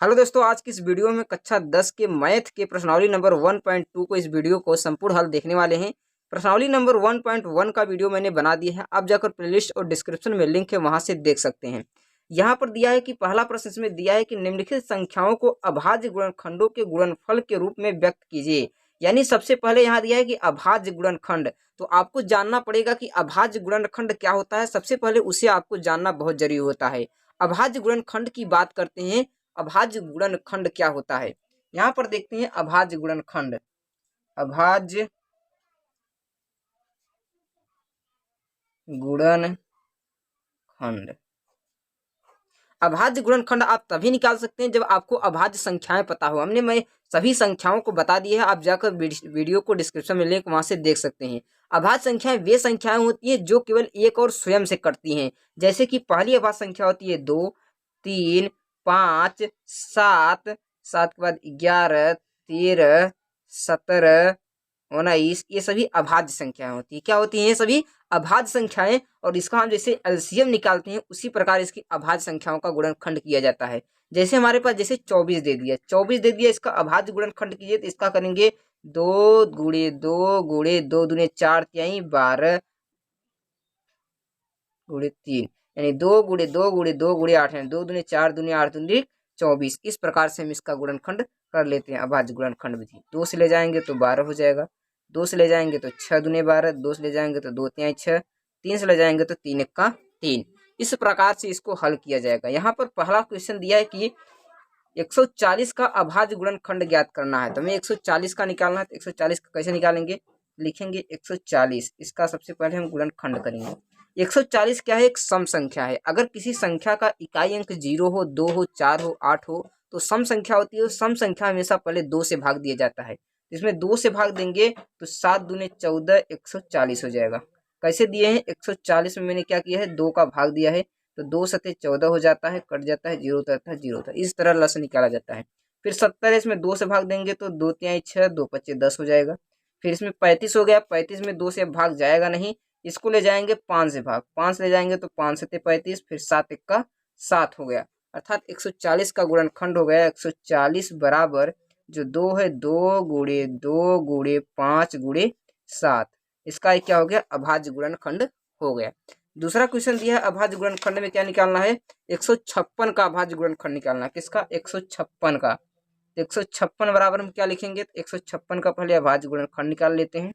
Hello दोस्तों, आज की इस वीडियो में कक्षा 10 के मैथ के प्रश्नावली नंबर 1.2 को इस वीडियो को संपूर्ण हल देखने वाले हैं। प्रश्नावली नंबर 1.1 का वीडियो मैंने बना दिया है, आप जाकर प्लेलिस्ट और डिस्क्रिप्शन में लिंक है, वहां से देख सकते हैं। यहाँ पर दिया है कि पहला प्रश्न इसमें दिया है कि निम्नलिखित संख्याओं को अभाज्य गुणनखंडों के गुणनफल के रूप में व्यक्त कीजिए। यानी सबसे पहले यहाँ दिया है कि अभाज्य गुणनखंड, तो आपको जानना पड़ेगा कि अभाज्य गुणनखंड क्या होता है। सबसे पहले उसे आपको जानना बहुत जरूरी होता है। अभाज्य गुणनखंड की बात करते हैं, अभाज्य गुणनखंड क्या होता है। यहाँ पर देखते हैं अभाज्य गुणनखंड। अभाज्य गुणनखंड, अभाज्य गुणनखंड आप तभी निकाल सकते हैं जब आपको अभाज्य संख्याएं पता हो। मैं सभी संख्याओं को बता दी है, आप जाकर वीडियो को डिस्क्रिप्शन में लिंक, वहां से देख सकते हैं। अभाज्य संख्याएं वे संख्याएं होती हैं जो केवल एक और स्वयं से कटती हैं। जैसे कि पहली अभाज्य संख्या होती है 2, 3, 5, 7, 7 के बाद 11, 13, 17, 19, ये सभी अभाज्य संख्याएं होती है। क्या होती हैं? ये सभी अभाज्य संख्याएं, और इसका हम जैसे एलसीएम निकालते हैं उसी प्रकार इसकी अभाज्य संख्याओं का गुणनखंड किया जाता है। जैसे हमारे पास जैसे 24 दे दिया, 24 दे दिया, इसका अभाज्य गुणनखंड कीजिए तो इसका करेंगे 2 गुणे 2 गुणे 2 दूने 4 तिहाई 12 गुणे 3, यानी 2 गुणे 2 गुणे 2 गुणे 8, यानी 2 दूने 4 दूने 8 दूने 24। इस प्रकार से हम इसका गुणनखंड कर लेते हैं। अभाज्य गुणनखंड विधि, 2 से ले जाएंगे तो 12 हो जाएगा, 2 से ले जाएंगे तो 6 दूने 12, 2 से ले जाएंगे तो 2 तिहाई 6, 3 से ले जाएंगे तो 3 एक्का 3। इस प्रकार से इसको हल किया जाएगा। यहाँ पर पहला क्वेश्चन दिया है कि 140 का अभाज्य गुणनखंड ज्ञात करना है। तो हमें 140 का निकालना है, तो 140 का कैसे निकालेंगे? लिखेंगे 140, इसका सबसे पहले हम गुणनखंड करेंगे। 140 क्या है? एक सम संख्या है। अगर किसी संख्या का इकाई अंक 0 हो, 2 हो, 4 हो, 8 हो, तो सम संख्या होती है। सम संख्या हमेशा पहले 2 से भाग दिया जाता है। इसमें 2 से भाग देंगे तो 7 दूने 14, 140 हो जाएगा। कैसे दिए हैं? 140 में मैंने क्या किया है? 2 का भाग दिया है, तो 2 सते 14 हो जाता है, कट जाता है, 0 उतरता है, 0 होता है। इस तरह लस निकाला जाता है। फिर 70 इसमें 2 से भाग देंगे तो 2 तिहाई 6, 2 पच्चे 10 हो जाएगा। फिर इसमें 35 हो गया, 35 में 2 से भाग जाएगा नहीं, इसको ले जाएंगे 5 से भाग, 5 ले जाएंगे तो 5 सते 35, फिर 7 एक्का 7 हो गया। अर्थात 140 का गुणनखंड हो गया 140 बराबर जो 2 है 2 गुणे 2 गुणे 5 गुणे 7। इसका क्या हो गया? अभाज्य गुणनखंड हो गया। दूसरा क्वेश्चन दिया है अभाज्य गुणनखंड में क्या निकालना है? 156 का अभाज्य गुणनखंड निकालना है। किसका? 156 का। 156 बराबर हम क्या लिखेंगे? तो 156 का पहले अभाज्य गुणनखंड निकाल लेते हैं।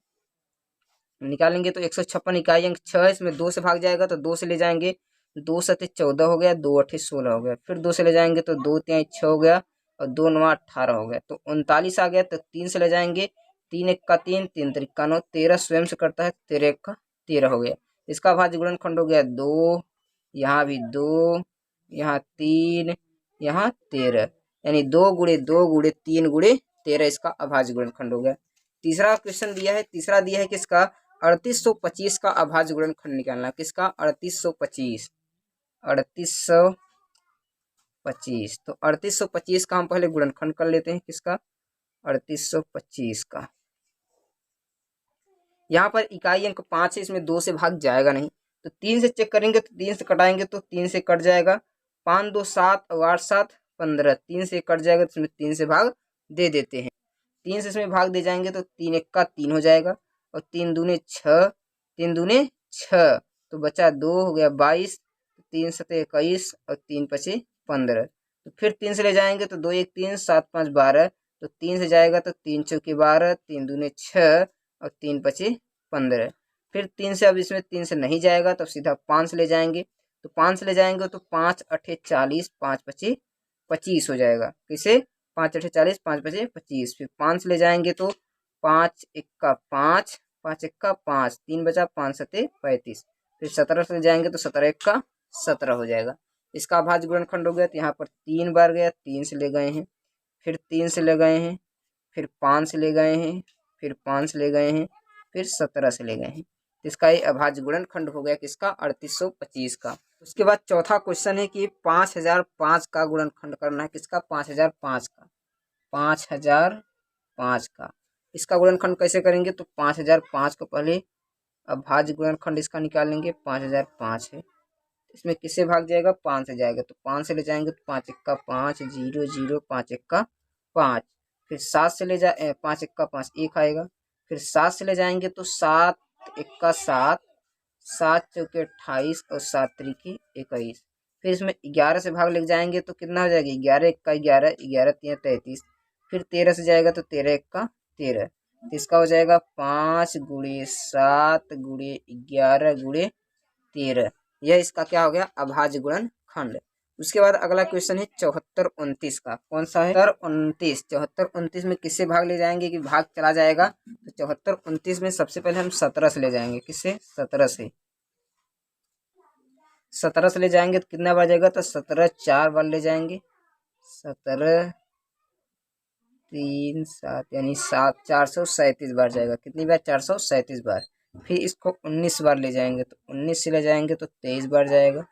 निकालेंगे तो 156 इकाई अंक 6, इसमें 2 से भाग जाएगा तो 2 से ले जाएंगे, 2 सते 14 हो गया, 2 अठे 16 हो गया। फिर 2 से ले जाएंगे तो 2 तिहाई 6 हो गया, और 2 नवा 18 हो गया, तो 39 आ गया। तो 3 से ले जाएंगे, 3 एक्का 3, 3 त्रिका 9, 13 स्वयं से करता है, 13 एक्का 13 हो गया। इसका अभाज्य गुणनखंड हो गया 2, यहाँ भी 2, यहाँ 3, यहाँ 13, यानी 2 गुणे 2 गुणे 3 गुणे 13 इसका अभाज्य गुणनखंड हो गया। तीसरा क्वेश्चन दिया है, तीसरा दिया है किसका? 3825 का अभाज्य गुणनखंड निकालना। किसका? 3825, 3825। तो 3825 का हम पहले गुणनखंड कर लेते हैं। किसका? 3825 का। यहाँ पर इकाई अंक 5 है, इसमें 2 से भाग जाएगा नहीं, तो 3 से चेक करेंगे तो 3 से कटाएंगे तो 3 से कट जाएगा, 5 2 7 और 8 7 15, 3 से कट जाएगा तो इसमें 3 से भाग दे देते हैं। 3 से इसमें भाग दे जाएंगे तो 3 एक्का 3 हो जाएगा, और 3 दूने 6, 3 दूने 6, तो बचा 2 हो गया 22, 3 सते 21 और 3 पचे 15। तो फिर 3 से ले जाएंगे तो 2 1 3, 7 5 12, तो 3 से जाएगा तो 3 चौके 12, 3 दूने 6 और 3 पचे 15। फिर 3 से, अब इसमें 3 से नहीं जाएगा तो सीधा 5 से ले जाएंगे, तो 5 से ले जाएंगे तो 5 अठे 40, 5 पचे 25 हो जाएगा। किसे? 5 अठे 40, 5 पचे 25। फिर 5 से ले जाएंगे तो 5 एक्का 5, 5 एक्का 5, 3 बचा, 5 सते 35। फिर 17 से ले जाएंगे तो 17 एक्का 17 हो जाएगा। इसका अभाज्य गुणनखंड हो गया। तो यहाँ पर 3 बार गया, 3 से ले गए हैं, फिर 3 से ले गए हैं, फिर 5 से ले गए हैं, फिर 5 से ले गए हैं, फिर 17 से ले गए हैं। तो इसका ये अभाज्य गुणनखंड हो गया। किसका? 3825 का। उसके बाद चौथा क्वेश्चन है कि 5005 का गुणनखंड करना है। किसका? 5005 का। 5005 का इसका गुणनखंड कैसे करेंगे? तो 5005 को पहले अभाज्य गुणनखंड इसका निकालेंगे। 5005 है, इसमें किससे भाग जाएगा, 5 से जाएगा, तो 5 से ले जाएंगे तो 5 एक्का 5, 0 0, 5 एक्का 5। फिर 7 से ले जाए 5 एक्का 5, 1 आएगा। फिर 7 से ले जाएंगे तो 7 एक्का 7, 7 चौके 28 और 7 त्रिकी 21। फिर इसमें 11 से भाग लेके जाएंगे तो कितना हो जाएगा, 11 एक्का 11, 11 3 33। फिर 13 से जाएगा तो 13 एक्का 13, तो इसका हो जाएगा 5 गुणे 7 गुणे 11 गुणे 13। यह इसका क्या हो गया, अभाज्य गुणनखंड। उसके बाद अगला क्वेश्चन है 74 29 का। कौन सा है, 74 29 में किससे भाग ले जाएंगे कि भाग चला जाएगा, तो 74 29 में सबसे पहले हम 17 से ले जाएंगे। किससे, 17 से। 17 से ले जाएंगे तो कितना बार जाएगा, तो 17 4 बार ले जाएंगे। 17 3 7 यानी 7 437 बार जाएगा। कितनी बार, 437 बार। फिर इसको 19 बार ले जाएंगे तो 19 से ले जाएंगे तो 23 बार जाएगा।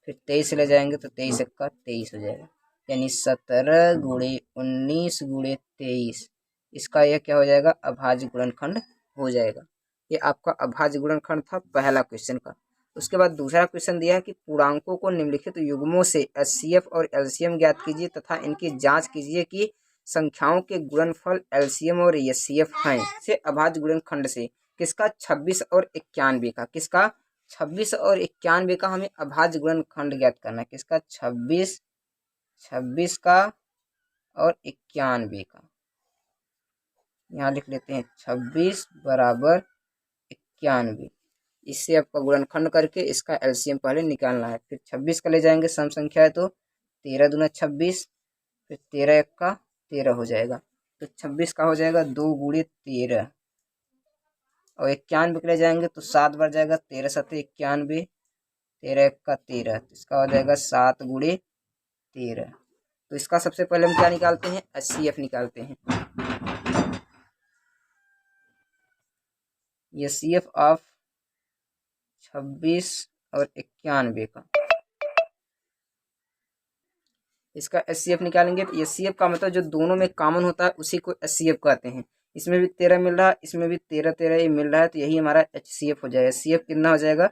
फिर 23 से ले जाएंगे तो 23 एक्का 23 हो जाएगा। यानी 17 गुणे 19 गुणे 23, इसका यह क्या हो जाएगा, अभाज्य गुणनखंड हो जाएगा। ये आपका अभाज्य गुणनखंड था पहला क्वेश्चन का। उसके बाद दूसरा क्वेश्चन दिया है कि पूर्णांकों को निम्नलिखित युग्मों से एचसीएफ और एलसीएम ज्ञात कीजिए तथा इनकी जांच कीजिए कि संख्याओं के गुणनफल एलसीएम और एचसीएफ हैं। से अभाज्य गुणनखंड से किसका, 26 और 91 का। किसका, 26 और 91 का हमें अभाज्य गुणनखंड ज्ञात करना है। किसका, 26 का और 91 का। यहाँ लिख लेते हैं 26 बराबर 91। इससे आपका गुणनखंड करके इसका एलसीएम पहले निकालना है। फिर 26 का ले जाएंगे, सम संख्या है तो 13 दूना 26, फिर 13 एक्का 13 हो जाएगा। तो 26 का हो जाएगा 2 गुणे 13 और 91 के ले जाएंगे तो 7 बार जाएगा। 13 7 91, 13 एक्का 13, तो इसका हो जाएगा 7 गुणे 13। तो इसका सबसे पहले हम क्या निकालते हैं, एचसीएफ निकालते हैं। एचसीएफ ऑफ 26 और 91 का, इसका एचसीएफ निकालेंगे तो एचसीएफ का मतलब जो दोनों में कॉमन होता है उसी को एचसीएफ कहते हैं। इसमें भी 13 मिल रहा है, इसमें भी 13 13 ही मिल रहा है, तो यही हमारा एचसीएफ हो जाएगा। एचसीएफ कितना हो जाएगा,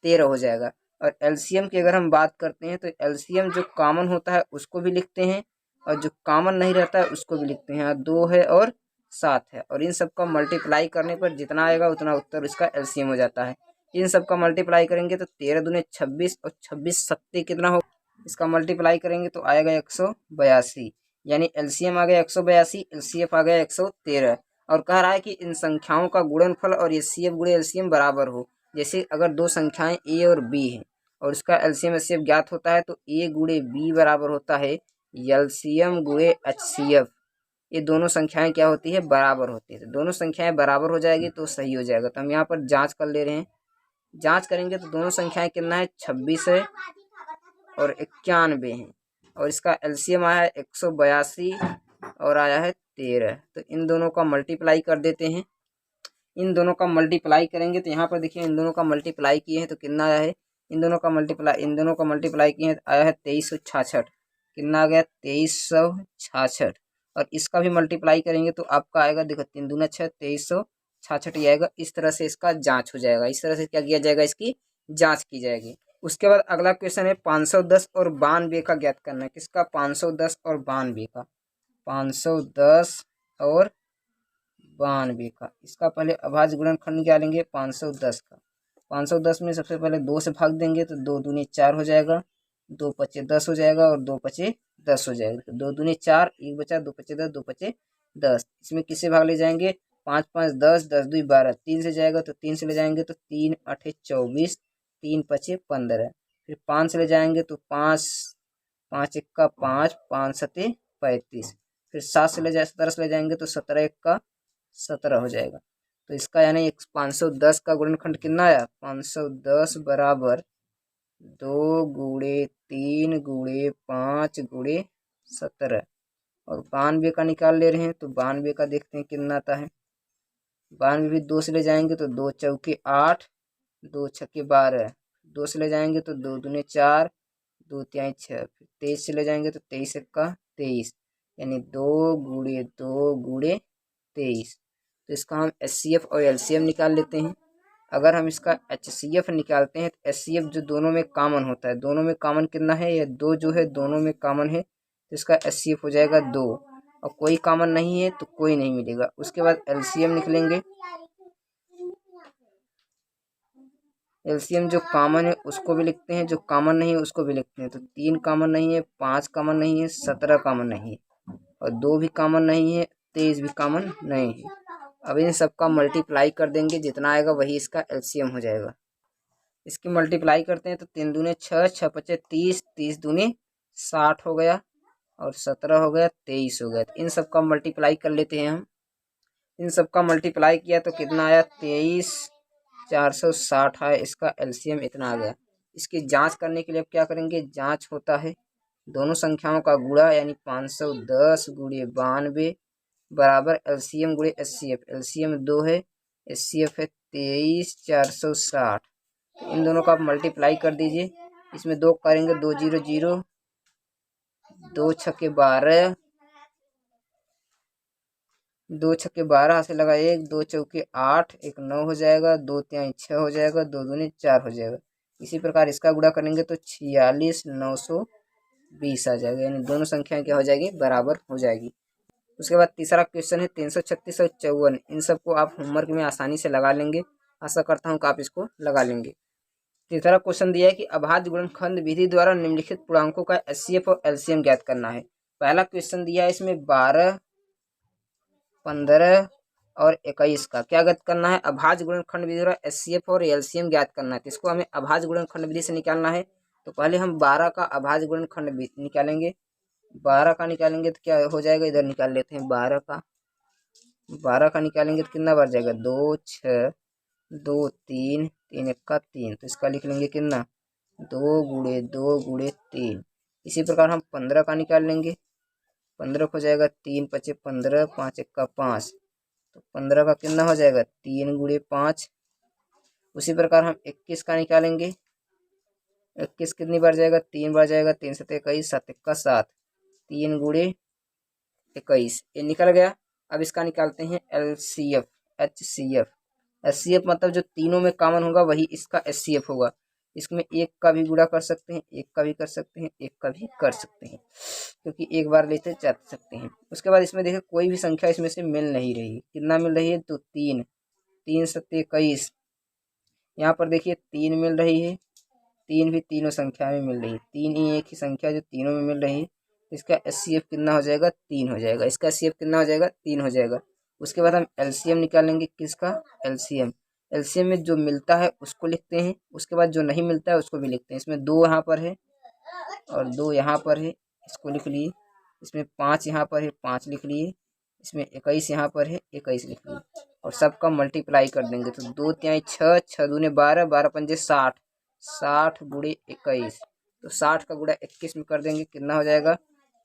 13 हो जाएगा। और एलसीएम की अगर हम बात करते हैं तो एलसीएम जो कॉमन होता है उसको भी लिखते हैं और जो कॉमन नहीं रहता है उसको भी लिखते हैं। 2 है और 7 है, और इन सब का मल्टीप्लाई करने पर जितना आएगा उतना उत्तर इसका एलसीएम हो जाता है। इन सब का मल्टीप्लाई करेंगे तो 13 दूने 26 और 26 सत्ते कितना हो, इसका मल्टीप्लाई करेंगे तो आएगा 182। यानी एलसीएम आ गया 182, एलसीएफ आ गया 113। और कह रहा है कि इन संख्याओं का गुणनफल और एचसीएफ गुणे एलसीएम बराबर हो। जैसे अगर दो संख्याएं ए और बी हैं और उसका एलसीएम एचसीएफ ज्ञात होता है तो ए गुणे बी बराबर होता है एलसीएम गुणे एचसीएफ। ये दोनों संख्याएं क्या होती है, बराबर होती है। तो दोनों संख्याएं बराबर हो जाएगी तो सही हो जाएगा। तो हम यहाँ पर जांच कर ले रहे हैं। जांच करेंगे तो दोनों संख्याएं कितना है, 26 है और 91 है, और इसका एलसीएम आया है 182 और आया है 13। तो इन दोनों का मल्टीप्लाई कर देते हैं। इन दोनों का मल्टीप्लाई करेंगे तो यहाँ पर देखिए इन दोनों का मल्टीप्लाई किए हैं तो कितना आया है, इन दोनों का मल्टीप्लाई किए हैं तो आया है 2366। कितना आ गया, 2366। और इसका भी मल्टीप्लाई करेंगे तो आपका आएगा, देखो 3 दूना 6, 2366 ही आएगा। इस तरह से इसका जांच हो जाएगा। इस तरह से क्या किया जाएगा, इसकी जांच की जाएगी। उसके बाद अगला क्वेश्चन है 510 और 92 का ज्ञात करना है। किसका, 510 और 92 का। 510 और 92 का, इसका पहले अभाज्य गुणनखंड निकालेंगे 510 का। 510 में सबसे पहले 2 से भाग देंगे तो 2 दूनी 4 हो जाएगा, 2 पचे 10 हो जाएगा और 2 पचे 10 हो जाएगा। तो 2 दूनी 4, 1 बचा, 2 पचे 10, 2 पचे 10। इसमें किससे भाग ले जाएंगे, 5 5 10, 10 2 12, 3 से जाएगा तो 3 से ले जाएंगे तो 3 8 24, 3 पचे 15। फिर 5 से ले जाएंगे तो 5 5 एक्का 5, 5 सते 35। फिर 7 से ले जाए 17 से ले जाएंगे तो 17 एक्का 17 हो जाएगा। तो इसका यानी 510 का गुणनखंड कितना आया, 510 बराबर 2 गुणे 3 गुणे 5 गुणे 17। और 92 का निकाल ले रहे हैं तो 92 का देखते हैं कितना आता है। 92 भी 2 से ले जाएंगे तो 2 चौके 8, 2 छक्के 12, 2 से ले जाएंगे तो 2 दूने 4, 2 तिहाई 6। 23 से ले जाएंगे तो 23 एक्का 23, यानी 2 गुणे 2 गुणे 23। तो इसका हम एचसीएफ और एलसीएम निकाल लेते हैं। अगर हम इसका HCF निकालते हैं तो HCF जो दोनों में कॉमन होता है, दोनों में कॉमन कितना है, ये 2 जो है दोनों में कॉमन है, तो इसका HCF हो जाएगा 2, और कोई कॉमन नहीं है तो कोई नहीं मिलेगा। उसके बाद LCM निकलेंगे, LCM जो कॉमन है उसको भी लिखते हैं, जो कॉमन नहीं है उसको भी लिखते हैं। तो 3 कॉमन नहीं है, 5 कॉमन नहीं है, 17 कॉमन नहीं है, और 2 भी कॉमन नहीं है, 23 भी कॉमन नहीं है। अब इन सबका मल्टीप्लाई कर देंगे, जितना आएगा वही इसका LCM हो जाएगा। इसकी मल्टीप्लाई करते हैं तो 3 दूने 6, 6 पचे 30, 30 दूने 60 हो गया, और 17 हो गया, 23 हो गया। तो इन सबका मल्टीप्लाई कर लेते हैं हम। इन सबका मल्टीप्लाई किया तो कितना आया, 23 460 आया, इसका LCM इतना आ गया। इसकी जांच करने के लिए अब क्या करेंगे, जांच होता है दोनों संख्याओं का गुणा, यानी 510 गुणे 92 बराबर LCM गुणे HCF। LCM 2 है, HCF है 23 460। तो इन दोनों का आप मल्टीप्लाई कर दीजिए। इसमें 2 करेंगे, 2 0 0, 2 छक्के 12, 2 छक्के 12 हाथ से लगा 1, 2 चौके 8, 1 9 हो जाएगा, 2 तिहाई 6 हो जाएगा, 2 दूनी 4 हो जाएगा। इसी प्रकार इसका गुणा करेंगे तो 46 920 आ जाएगा, यानी दोनों संख्याएं क्या हो जाएगी, बराबर हो जाएगी। उसके बाद तीसरा क्वेश्चन है 336 और 54। इन सबको आप होमवर्क में आसानी से लगा लेंगे, आशा करता हूँ कि आप इसको लगा लेंगे। तीसरा क्वेश्चन दिया है कि अभाज्य गुणनखंड विधि द्वारा निम्नलिखित पूर्णांकों का HCF और LCM ज्ञात करना है। पहला क्वेश्चन दिया है इसमें 12, 15 और 21 का क्या ज्ञात करना है, अभाज्य गुणनखंड विधि द्वारा HCF और LCM ज्ञात करना है। तो इसको हमें अभाज्य गुणनखंड विधि से निकालना है। तो पहले हम 12 का अभाज्य गुणनखंड निकालेंगे। 12 का निकालेंगे तो क्या हो जाएगा, इधर निकाल लेते हैं। 12 का निकालेंगे तो कितना बढ़ जाएगा, 2 6 2 3 3 1 का 3, तो इसका लिख लेंगे कितना, 2 गुणे 2 गुणे 3। इसी प्रकार हम 15 का निकाल लेंगे। 15 हो जाएगा 3 पचे 15, 5 1 का 5, तो 15 का कितना हो जाएगा, 3 गुणे 5। उसी प्रकार हम 21 का निकालेंगे। 21 कितनी बार जाएगा, 3 बार जाएगा, 3 7 21, 7 1 का 7, 3 गुणे 21, ये निकल गया। अब इसका निकालते हैं LCF HCF। HCF मतलब जो तीनों में कॉमन होगा वही इसका HCF होगा। इसमें एक का भी गुणा कर सकते हैं, एक का भी कर सकते हैं, एक का भी कर सकते हैं, क्योंकि एक बार लेते जा सकते हैं। उसके बाद इसमें देखिए कोई भी संख्या इसमें से मिल नहीं रही। कितना मिल रही है, तो 3, 3 7 21। यहाँ पर देखिए 3 मिल रही है, 3 भी तीनों संख्या में मिल रही है। 3 ही एक ही संख्या जो तीनों में मिल रही है। इसका HCF कितना हो जाएगा, 3 हो जाएगा। इसका HCF कितना हो जाएगा, 3 हो जाएगा। उसके बाद हम LCM निकालेंगे। किसका, LCM। LCM में जो मिलता है उसको लिखते हैं, उसके बाद जो नहीं मिलता है उसको भी लिखते हैं। इसमें 2 यहाँ पर है और 2 यहाँ पर है, इसको लिख लिए। इसमें 5 यहाँ पर है, 5 लिख लिए। इसमें 21 यहाँ पर है, 21 लिख लिए, और सबका मल्टीप्लाई कर देंगे। तो 2 तिहाई 6, 6 दूने 12, 12 पंजे 60, 60 गुणे 21। तो 60 का गुणा 21 में कर देंगे, कितना हो जाएगा,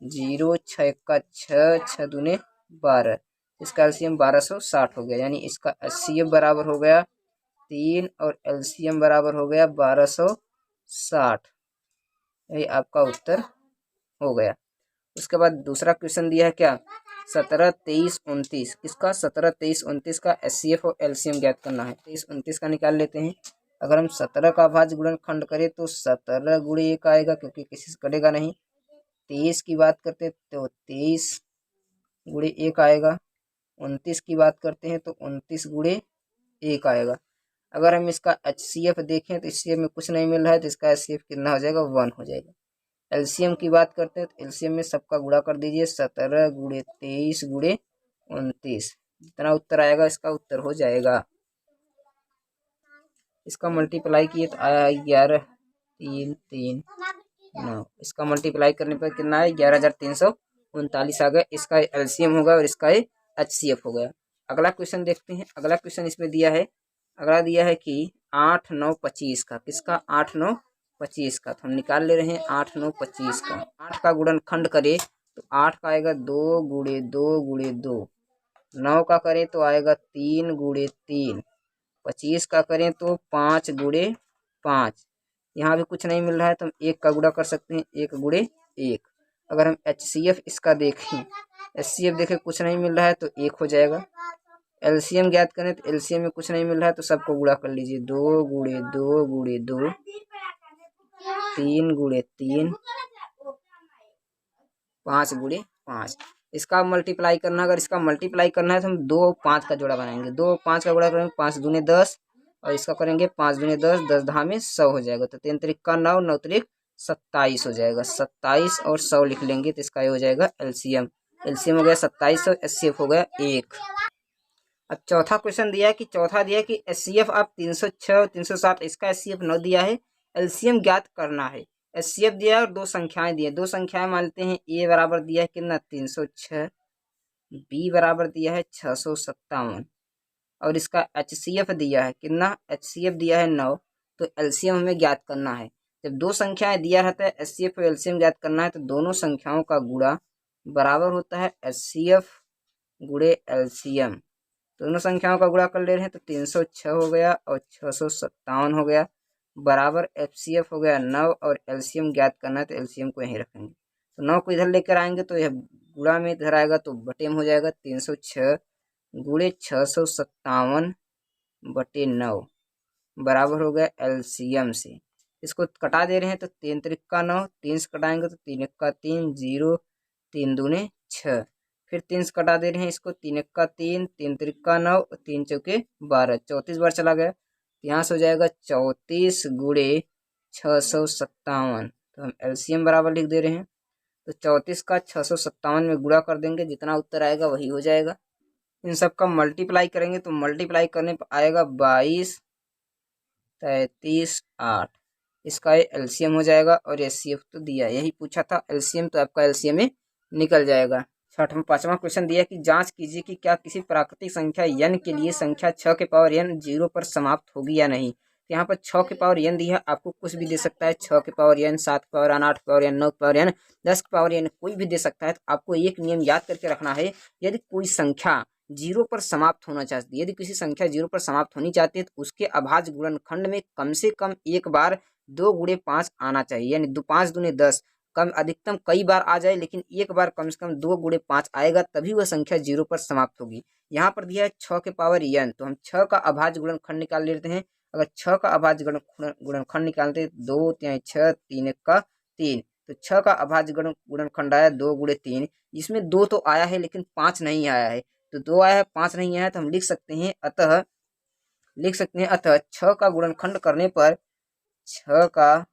0 6 का 6, 6 दूने 12। इसका LCM 1260 हो गया, यानी इसका HCF बराबर हो गया 3 और LCM बराबर हो गया 1260। यही आपका उत्तर हो गया। उसके बाद दूसरा क्वेश्चन दिया है क्या, 17 23 29। किसका, 17 23 29 का HCF और LCM ज्ञात करना है। 23 29 का निकाल लेते हैं। अगर हम 17 का अभाज्य गुणनखंड करें तो 17 गुणे 1 आएगा, क्योंकि किसी से कटेगा नहीं। 23 की बात करते हैं तो 23 गुणे 1 आएगा। 29 की बात करते हैं तो 29 गुणे 1 आएगा। अगर हम इसका HCF देखें तो HCF में कुछ नहीं मिल रहा है, तो इसका HCF कितना हो जाएगा, 1 हो जाएगा। LCM की बात करते हैं तो LCM में सबका गुणा कर दीजिए। 17 गुणे 23 गुणे 29, जितना उत्तर आएगा इसका उत्तर हो जाएगा। इसका मल्टीप्लाई किए तो आया 11 3 3 9। इसका मल्टीप्लाई करने पर कितना है, 11,339 आ गया। इसका LCM होगा और इसका HCF हो गया। अगला क्वेश्चन देखते हैं। अगला क्वेश्चन इसमें दिया है, अगला दिया है कि 8 9 25 का। किसका, 8 9 25 का। तो हम निकाल ले रहे हैं 8 9 25 का। 8 का गुणनखंड करें तो 8 का आएगा 2 गुणे 2 गुणे 2। 9 का करें तो आएगा 3 गुणे 3। 25 का करें तो 5 गुणे 5। यहाँ भी कुछ नहीं मिल रहा है तो हम 1 का गुणा कर सकते हैं, 1 गुणे 1। अगर हम HCF इसका देखें, HCF देखें कुछ नहीं मिल रहा है तो 1 हो जाएगा। एलसीएम ज्ञात करें तो एलसीएम में कुछ नहीं मिल रहा है तो सबको गुणा कर लीजिए। 2 गुणे 2 गुणे 2, 3 गुणे 3, 5 गुणे 5। इसका मल्टीप्लाई करना, अगर इसका मल्टीप्लाई करना है तो हम 2 5 का जोड़ा बनाएंगे। 2 5 का गुणा करेंगे, 5 दूने 10, और इसका करेंगे 5 दूने 10, 10 दहा में 100 हो जाएगा। तो 3 त्रिक का 9, 9 त्रिक 27 हो जाएगा। 27 और 100 लिख लेंगे तो इसका ये हो जाएगा एलसीएम। एलसीएम हो गया 27 और एचसीएफ हो गया 1। अब चौथा क्वेश्चन दिया है कि एचसीएफ आप 306 और 307, इसका एचसीएफ 9 दिया है, एलसीएम ज्ञात करना है। एचसीएफ दिया है और दो संख्याएं दी है। दो संख्याएं मानते हैं, ए बराबर दिया है कितना 306, बी बराबर दिया है 657, और इसका एचसीएफ दिया है कितना, एचसीएफ दिया है 9। तो एलसीएम हमें ज्ञात करना है। जब दो संख्याएं दिया रहता है एचसीएफ और एलसीएम ज्ञात करना है तो दोनों संख्याओं का गुणा बराबर होता है एचसीएफ गुणे एलसीएम। दोनों संख्याओं का गुणा कर ले रहे हैं तो 306 हो गया और 657 हो गया, बराबर एचसीएफ हो गया 9, और एलसीएम ज्ञात करना है तो एलसीएम को यहीं रखेंगे। तो 9 को इधर लेकर आएंगे तो यह गुणा में इधर आएगा तो बटे में हो जाएगा। 306 गुणे 657 बटे 9 बराबर हो गया एलसीएम से। इसको कटा दे रहे हैं तो 3 त्रिक का 9, 3 से कटाएंगे तो 3 एक का 3, 0, 3 दूने 6, फिर 3 से कटा दे रहे हैं इसको, 3 एक का 3, 3 त्रिक का 9, 3 चौके 12, 34 बार चला गया। यहाँ से हो जाएगा 34 गुणे 657। तो हम एलसीएम बराबर लिख दे रहे हैं। तो 34 का 657 में गुणा कर देंगे, जितना उत्तर आएगा वही हो जाएगा। इन सब का मल्टीप्लाई करेंगे तो मल्टीप्लाई करने पर आएगा 22, 33, 8। इसका ये एलसीएम हो जाएगा। और एचसीएफ तो दिया, यही पूछा था एलसीएम, तो आपका एलसीएम में निकल जाएगा। पांचवा क्वेश्चन दिया कि जांच कीजिए कि क्या किसी प्राकृतिक संख्या n के लिए संख्या 6 के पावर n 0 पर समाप्त होगी या नहीं। तो यहाँ पर 6 के पावर n दिया है, आपको कुछ भी दे सकता है। 6 के पावर n, 7 के पावर n, 8 के पावर n, 9 के पावर n, 10 के पावर n, कोई भी दे सकता है। तो आपको एक नियम याद करके रखना है, यदि कोई संख्या 0 पर समाप्त होना चाहती है, यदि किसी संख्या 0 पर समाप्त होनी चाहती है तो उसके अभाज्य गुणनखंड में कम से कम एक बार 2 गुणे 5 आना चाहिए, यानी 5 दूने 10, कम अधिकतम कई बार आ जाए लेकिन एक बार कम से कम 2 गुणे 5 आएगा, तभी वह संख्या 0 पर समाप्त होगी। यहाँ पर दिया है 6 के पावर n, तो हम 6 का अभाज्य गुणनखंड निकाल लेते हैं। अगर 6 का अभाज्य गुणनखंड निकालते हैं 2 3 6, 3 एक का 3, तो 6 का अभाज्य गुणनखंड आया 2 गुणे 3। इसमें 2 तो आया है लेकिन 5 नहीं आया है, तो 2 आया है 5 नहीं आया है, तो हम लिख सकते हैं अतः 6 का गुणनखंड करने पर 6 का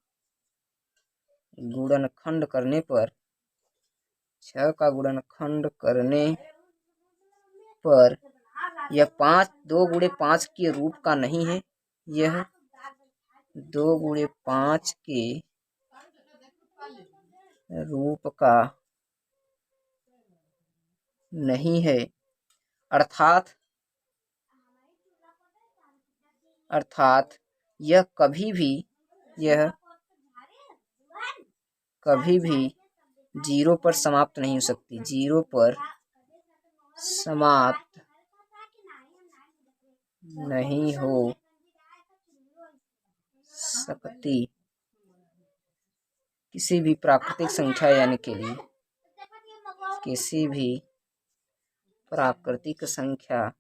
गुणनखंड करने पर 6 का गुणनखंड करने पर यह 5 2 गुणे 5 के रूप का नहीं है, यह 2 गुणे 5 के रूप का नहीं है, अर्थात यह कभी भी 0 पर समाप्त नहीं हो सकती, 0 पर समाप्त नहीं हो सकती किसी भी प्राकृतिक संख्या n के लिए, किसी भी प्राकृतिक संख्या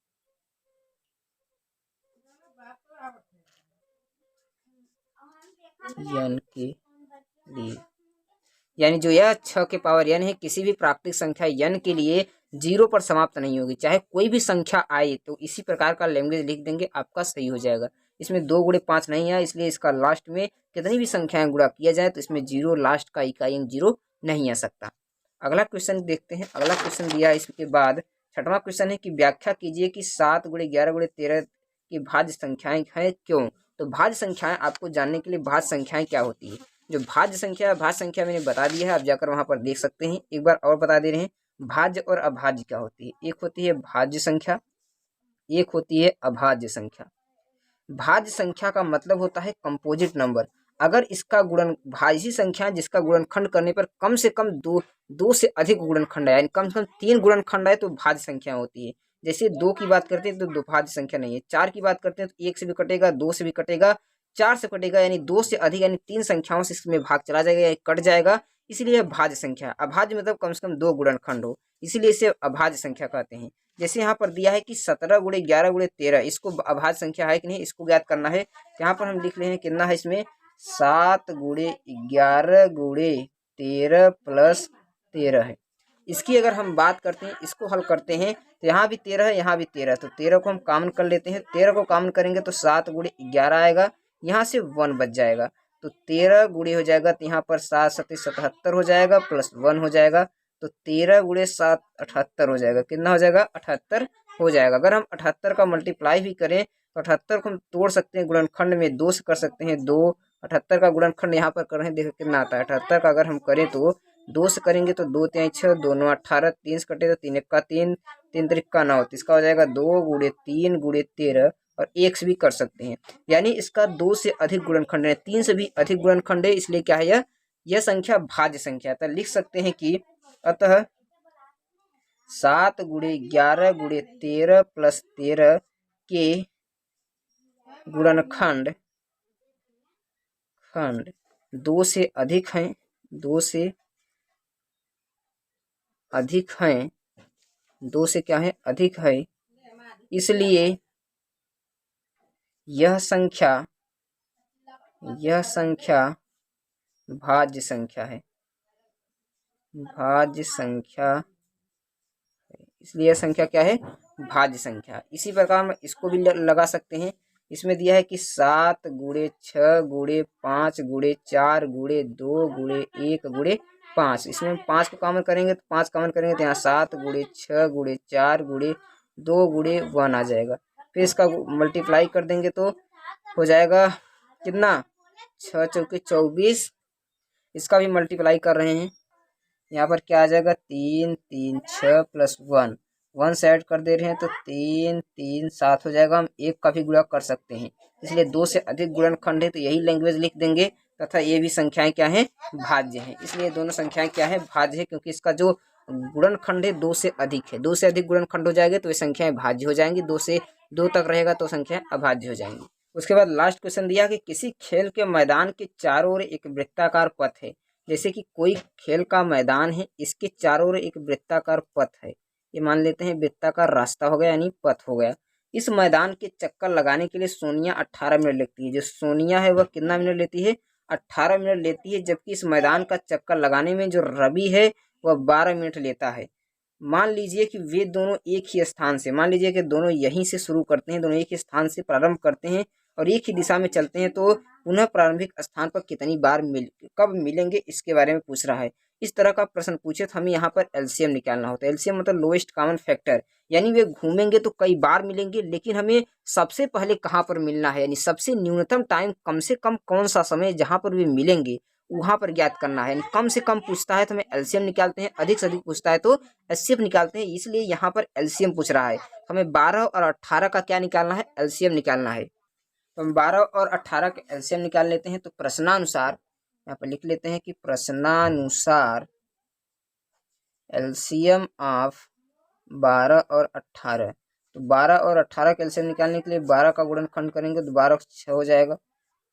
n के लिए, यानी जो यह 6 के पावर n है किसी भी प्राकृतिक संख्या n के लिए 0 पर समाप्त नहीं होगी। चाहे कोई भी संख्या आए तो इसी प्रकार का लैंग्वेज लिख देंगे, आपका सही हो जाएगा। इसमें 2 गुणे 5 नहीं है, इसलिए इसका लास्ट में कितनी भी संख्याएं गुणा किया जाए तो इसमें 0 लास्ट का इकाई अंक 0 नहीं आ सकता। अगला क्वेश्चन देखते हैं। अगला क्वेश्चन दिया है, इसके बाद छठवां क्वेश्चन है कि व्याख्या कीजिए कि 7 गुणे 11 गुणे 13 की भाज्य संख्याएं हैं क्यों। तो भाज्य संख्याएं आपको जानने के लिए भाज्य संख्याएं क्या होती है, जो भाज्य संख्या मैंने बता दिया है, आप जाकर वहां पर देख सकते हैं। एक बार और बता दे रहे हैं, भाज्य और अभाज्य क्या होती है। एक होती है भाज्य संख्या, एक होती है अभाज्य संख्या। भाज्य संख्या का मतलब होता है कंपोजिट नंबर। अगर इसका भाज्य संख्या जिसका गुणनखंड करने पर कम से कम दो से अधिक गुणनखंड है, यानी कम से कम 3 गुणनखंड है तो भाज्य संख्या होती है। जैसे 2 की बात करते हैं तो 2 भाज्य संख्या नहीं है। 4 की बात करते हैं तो 1 से भी कटेगा, 2 से भी कटेगा, 4 से कटेगा, यानी 2 से अधिक यानी 3 संख्याओं से इसमें भाग चला जाएगा या कट जाएगा, इसलिए भाज्य संख्या। अभाज्य मतलब कम से कम 2 गुणनखंड हो, इसीलिए इसे अभाज्य संख्या कहते हैं। जैसे यहाँ पर दिया है कि 17 गुणे 11 गुणे 13, इसको अभाज्य संख्या है कि नहीं, इसको ज्ञात करना है। यहाँ पर हम लिख रहे हैं कितना है इसमें, 7 गुणे 11 गुणे 13 प्लस 13 है। इसकी अगर हम बात करते हैं, इसको हल करते हैं तो यहाँ भी 13 है, यहाँ भी 13, तो 13 को हम कॉमन कर लेते हैं। 13 को कॉमन करेंगे तो 7 गुणे 11 आएगा, यहाँ से 1 बच जाएगा, तो 13 गुणे हो जाएगा, तो यहाँ पर 7 7 77 हो जाएगा, प्लस 1 हो जाएगा, तो 13 गुणे 7 78 हो जाएगा। कितना हो जाएगा, 78 हो जाएगा। अगर हम 78 का मल्टीप्लाई भी करें तो 78 को हम तोड़ सकते हैं गुणनखंड में, 2 से कर सकते हैं। 2 78 का गुणनखंड यहाँ पर कर रहे हैं, देखो कितना आता है। 78 का अगर हम करें तो 2 से करेंगे तो 2 3 6, 2 9 18, 3 से कटे तो 3 1 का 3, 3 3 का 9, तो इसका हो जाएगा 2 गुणे 3 गुणे 13, और 1 से भी कर सकते हैं, यानी इसका 2 से अधिक गुणनखंड है, 3 से भी अधिक गुणनखंड है, इसलिए क्या है, यह संख्या भाज्य संख्या है। तो लिख सकते हैं कि अतः 7 गुणे 11 गुणे 13 प्लस 13 के गुणनखंड 2 से अधिक हैं, 2 से अधिक हैं, 2 से क्या है, अधिक है, इसलिए यह संख्या भाज्य संख्या है, भाज्य संख्या, इसलिए यह संख्या क्या है, भाज्य संख्या। इसी प्रकार हम इसको भी लगा सकते हैं। इसमें दिया है कि 7 गुणे 6 गुणे 5 गुणे 4 गुणे 2 गुणे 1 गुणे 5, इसमें 5 को कॉमन करेंगे तो 5 कॉमन करेंगे तो यहाँ 7 गुणे 6 गुणे 4 गुणे 2 गुणे 1 आ जाएगा। फिर इसका मल्टीप्लाई कर देंगे तो हो जाएगा कितना, 6 चौके 24, इसका भी मल्टीप्लाई कर रहे हैं, यहाँ पर क्या आ जाएगा, 3 3 6 प्लस 1, 1 से ऐड कर दे रहे हैं तो 3 3 7 हो जाएगा। हम 1 का भी गुणा कर सकते हैं, इसलिए 2 से अधिक गुणनखंड है तो यही लैंग्वेज लिख देंगे, तथा ये भी संख्याएं क्या है, भाज्य है। इसलिए दोनों संख्याएं क्या है, भाज्य है, क्योंकि इसका जो गुणनखंड है 2 से अधिक है। 2 से अधिक गुणनखंड हो जाएंगे तो ये संख्याएं भाज्य हो जाएंगी, 2 से 2 तक रहेगा तो संख्याएं अभाज्य हो जाएंगी। उसके बाद लास्ट क्वेश्चन दिया कि किसी खेल के मैदान के चारों ओर एक वृत्ताकार पथ है। जैसे कि कोई खेल का मैदान है, इसके चारों ओर एक वृत्ताकार पथ है, ये मान लेते हैं वृत्ताकार रास्ता हो गया, यानी पथ हो गया। इस मैदान के चक्कर लगाने के लिए सोनिया 18 मिनट लगती है। जो सोनिया है वह कितना मिनट लेती है, 18 मिनट लेती है, जबकि इस मैदान का चक्कर लगाने में जो रवि है वह 12 मिनट लेता है। मान लीजिए कि वे दोनों एक ही स्थान से, मान लीजिए कि दोनों यहीं से शुरू करते हैं, दोनों एक ही स्थान से प्रारंभ करते हैं और एक ही दिशा में चलते हैं, तो पुनः प्रारंभिक स्थान पर कितनी बार कब मिलेंगे, इसके बारे में पूछ रहा है। इस तरह का प्रश्न पूछे तो हमें यहाँ पर एलसीएम निकालना होता है। एलसीएम मतलब लोएस्ट कॉमन फैक्टर, यानी वे घूमेंगे तो कई बार मिलेंगे, लेकिन हमें सबसे पहले कहाँ पर मिलना है, यानी सबसे न्यूनतम टाइम, कम से कम कौन सा समय जहाँ पर वे मिलेंगे वहां पर ज्ञात करना है। कम से कम पूछता है तो हमें एलसीएम निकालते हैं, अधिक से अधिक पूछता है तो एचसीएफ निकालते हैं, इसलिए यहाँ पर एलसीएम पूछ रहा है। हमें 12 और 18 का क्या निकालना है, एलसीएम निकालना है। तो हम 12 और 18 के एलसीएम निकाल लेते हैं। तो प्रश्नानुसार यहाँ पर लिख लेते हैं कि प्रश्नानुसार एलसीएम ऑफ 12 और 18, तो 12 और 18 का एलसीएम निकालने के लिए 12 का गुणनखंड करेंगे तो 12 6 हो जाएगा,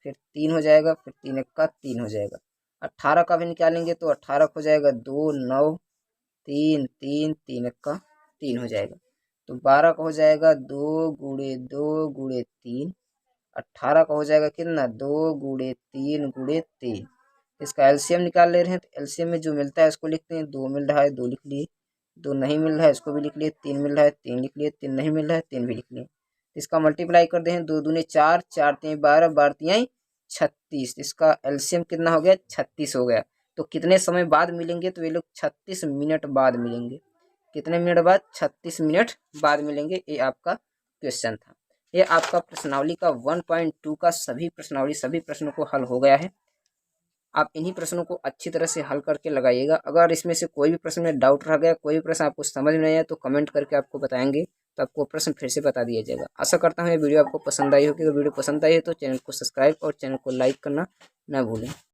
फिर 3 हो जाएगा, फिर 3 1 का 3 हो जाएगा। 18 का भी निकालेंगे तो 18 हो जाएगा 2 9 3 3 3 1 का 3 हो जाएगा। तो 12 का हो जाएगा 2 गुणे 2 गुणे 3, 18 का हो जाएगा कितना, 2 गुणे 3 गुणे 3। इसका एलसीएम निकाल ले रहे हैं तो एलसीएम में जो मिलता है उसको लिखते हैं। 2 मिल रहा है 2 लिख लिए, 2 नहीं मिल रहा है इसको भी लिख लिए, 3 मिल रहा है 3 लिख लिए, 3 नहीं मिल रहा है 3 भी लिख लिए। इसका मल्टीप्लाई कर दें, 2 दूने 4, 4 3 12, 12 3 36, इसका एलसीएम कितना हो गया, 36 हो गया। तो कितने समय बाद मिलेंगे, तो ये लोग 36 मिनट बाद मिलेंगे। कितने मिनट बाद, 36 मिनट बाद मिलेंगे। ये आपका क्वेश्चन था। ये आपका प्रश्नावली का 1.2 का सभी प्रश्नों को हल हो गया है। आप इन्हीं प्रश्नों को अच्छी तरह से हल करके लगाइएगा। अगर इसमें से कोई भी प्रश्न में डाउट रह गया, कोई भी प्रश्न आपको समझ में नहीं आया, तो कमेंट करके आपको बताएंगे, तो आपको प्रश्न फिर से बता दिया जाएगा। आशा करता हूँ ये वीडियो आपको पसंद आई होगी। अगर वीडियो पसंद आई है तो चैनल को सब्सक्राइब और चैनल को लाइक करना ना भूलें।